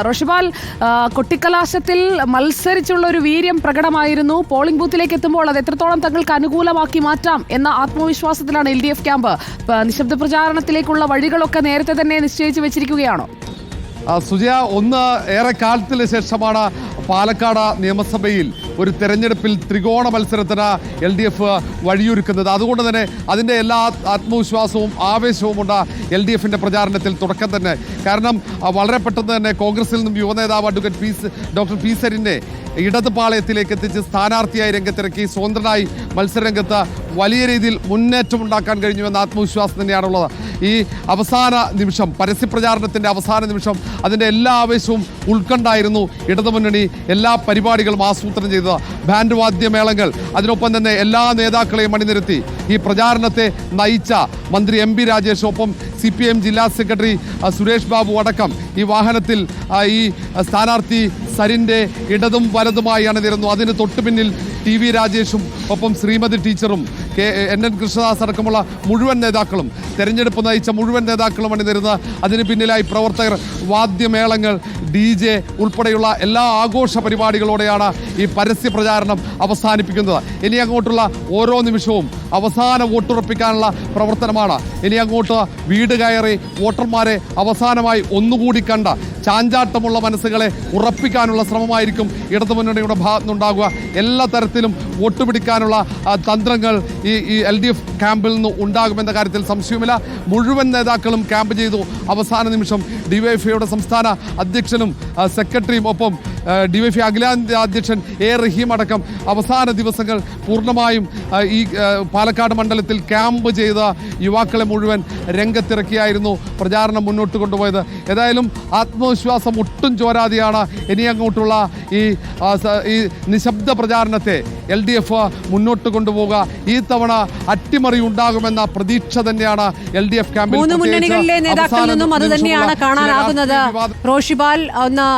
റോഷിബാൽ, കൊട്ടിക്കലാശത്തിൽ മത്സരിച്ചുള്ള ഒരു വീര്യം പ്രകടമായിരുന്നു. പോളിംഗ് ബൂത്തിലേക്ക് എത്തുമ്പോൾ അത് എത്രത്തോളം തങ്ങൾക്ക് അനുകൂലമാക്കി മാറ്റാം എന്ന ആത്മവിശ്വാസത്തിലാണ് LDF ക്യാമ്പ്. നിശബ്ദ പ്രചാരണത്തിലേക്കുള്ള വഴികളൊക്കെ നേരത്തെ തന്നെ നിശ്ചയിച്ചു വെച്ചിരിക്കുകയാണോ? സുജയ, ഒന്ന് ഏറെ കാലത്തിന് ശേഷമാണ് പാലക്കാട് നിയമസഭയിൽ ഒരു തെരഞ്ഞെടുപ്പിൽ ത്രികോണ മത്സരത്തിന് LDF വഴിയൊരുക്കുന്നത്. അതുകൊണ്ട് തന്നെ അതിൻ്റെ എല്ലാ ആത്മവിശ്വാസവും ആവേശവുമുണ്ട് LDFിൻ്റെ പ്രചാരണത്തിൽ തുടക്കം തന്നെ. കാരണം വളരെ പെട്ടെന്ന് തന്നെ കോൺഗ്രസിൽ നിന്നും യുവനേതാവ് അഡ്വക്കേറ്റ് ഡോക്ടർ പി സരിനെ ഇടത് പാളയത്തിലേക്ക് എത്തിച്ച് സ്ഥാനാർത്ഥിയായി രംഗത്തിറക്കി സ്വതന്ത്രനായി മത്സരരംഗത്ത് വലിയ രീതിയിൽ മുന്നേറ്റം ഉണ്ടാക്കാൻ കഴിഞ്ഞുവെന്ന ആത്മവിശ്വാസം തന്നെയാണുള്ളത്. ഈ അവസാന നിമിഷം, പരസ്യപ്രചാരണത്തിൻ്റെ അവസാന നിമിഷം, അതിൻ്റെ എല്ലാ ആവേശവും ഉൾക്കൊണ്ടായിരുന്നു ഇടതുമുന്നണി എല്ലാ പരിപാടികളും ആസൂത്രണം ചെയ്തത്. ബാൻഡ് വാദ്യമേളങ്ങൾ, അതിനൊപ്പം തന്നെ എല്ലാ നേതാക്കളെയും അണിനിരത്തി ഈ പ്രചാരണത്തെ നയിച്ച മന്ത്രി MP രാജേഷ്, ഒപ്പം CPM ജില്ലാ സെക്രട്ടറി സുരേഷ് ബാബു അടക്കം ഈ വാഹനത്തിൽ ഈ സ്ഥാനാർത്ഥി സരിൻ്റെ ഇടതും വലതുമായി അണിനിരന്നു. അതിന് തൊട്ടു പിന്നിൽ TV രാജേഷും ഒപ്പം ശ്രീമതി ടീച്ചറും NN കൃഷ്ണദാസ് അടക്കമുള്ള മുഴുവൻ നേതാക്കളും, തെരഞ്ഞെടുപ്പ് നയിച്ച മുഴുവൻ നേതാക്കളും അണിനിരുന്ന് അതിന് പിന്നിലായി പ്രവർത്തകർ, വാദ്യമേളങ്ങൾ, DJ ഉൾപ്പെടെയുള്ള എല്ലാ ആഘോഷ പരിപാടികളോടെയാണ് ഈ പരസ്യ പ്രചാരണം അവസാനിപ്പിക്കുന്നത്. ഇനി അങ്ങോട്ടുള്ള ഓരോ നിമിഷവും അവസാന വോട്ടുറപ്പിക്കാനുള്ള പ്രവർത്തനമാണ്. ഇനി അങ്ങോട്ട് വീട് കയറി വോട്ടർമാരെ അവസാനമായി ഒന്നുകൂടി കണ്ട ചാഞ്ചാട്ടമുള്ള മനസ്സുകളെ ഉറപ്പിക്കാനുള്ള ശ്രമമായിരിക്കും ഇടതുമുന്നണിയുടെ ഭാഗത്തുനിന്നുണ്ടാകുക. എല്ലാ തരത്തിലും വോട്ട് പിടിക്കാനുള്ള തന്ത്രങ്ങൾ ഈ LDF ക്യാമ്പിൽ നിന്ന് ഉണ്ടാകുമെന്ന കാര്യത്തിൽ സംശയമില്ല. മുഴുവൻ നേതാക്കളും ക്യാമ്പ് ചെയ്തു. അവസാന നിമിഷം DYFIയുടെ സംസ്ഥാന അധ്യക്ഷനും സെക്രട്ടറിയും ഒപ്പം DYFI അഖിലേന്ത്യാ അധ്യക്ഷൻ A റഹീം അടക്കം അവസാന ദിവസങ്ങൾ പൂർണ്ണമായും ഈ പാലക്കാട് മണ്ഡലത്തിൽ ക്യാമ്പ് ചെയ്ത യുവാക്കളെ മുഴുവൻ രംഗത്തിറക്കിയായിരുന്നു പ്രചാരണം മുന്നോട്ട് കൊണ്ടുപോയത്. ഏതായാലും ആത്മവിശ്വാസം ഒട്ടും ചോരാതെയാണ് ഇനി അങ്ങോട്ടുള്ള ഈ നിശബ്ദ പ്രചാരണത്തെ LDF മുന്നോട്ട് കൊണ്ടുപോവുക. ഈ തവണ അട്ടിമറി ഉണ്ടാകുമെന്ന പ്രതീക്ഷ തന്നെയാണ് LDF ക്യാമ്പിൽ. മൂന്ന് മുന്നണികളിലെ നേതാക്കളിൽ നിന്നും അത് തന്നെയാണ് കാണാനാകുന്നത്. റോഷിബാൽ, ഒന്ന്